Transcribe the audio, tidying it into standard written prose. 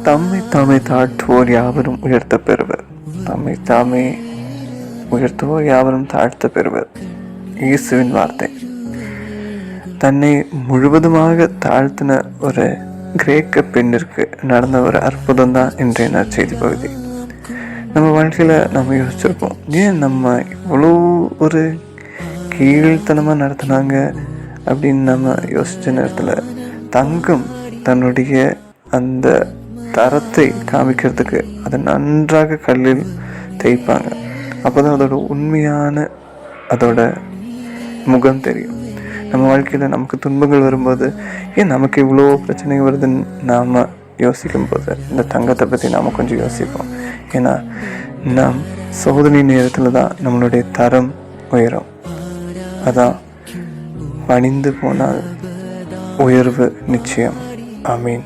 தம்மை தாமே தாழ்த்துவோர் யாவரும் உயர்த்த பெறுவர். தம்மை தாமே உயர்த்துவோர் யாவரும் தாழ்த்த பெறுவர். இயேசுவின் வார்த்தை. தன்னை முழுவதுமாக தாழ்த்தின ஒரு கிரேக்க பெண்ணிற்கு நடந்த ஒரு அற்புதம் தான் இன்றைய நற்செய்தி பகுதி. நம்ம வாழ்க்கையில் நம்ம யோசிச்சிருப்போம், ஏன் நம்ம இவ்வளோ ஒரு கீழ்த்தனமாக நடத்தினாங்க அப்படின்னு நம்ம யோசித்த நேரத்தில் தங்கம் தன்னுடைய அந்த தரத்தை காமிக்கிறதுக்கு அதை நன்றாக கல்லில் தேய்ப்பாங்க. அப்போ தான் அதோட உண்மையான அதோட முகம் தெரியும். நம்ம வாழ்க்கையில் நமக்கு துன்பங்கள் வரும்போது ஏன் நமக்கு இவ்வளோ பிரச்சனை வருதுன்னு நாம் யோசிக்கும் போது இந்த தங்கத்தை பற்றி நாம் கொஞ்சம் யோசிப்போம். ஏன்னா நாம் சோதனை நேரத்தில் தான் நம்மளுடைய தரம் உயரும். அதான் பணிந்து போனால் உயர்வு நிச்சயம். ஆமீன்.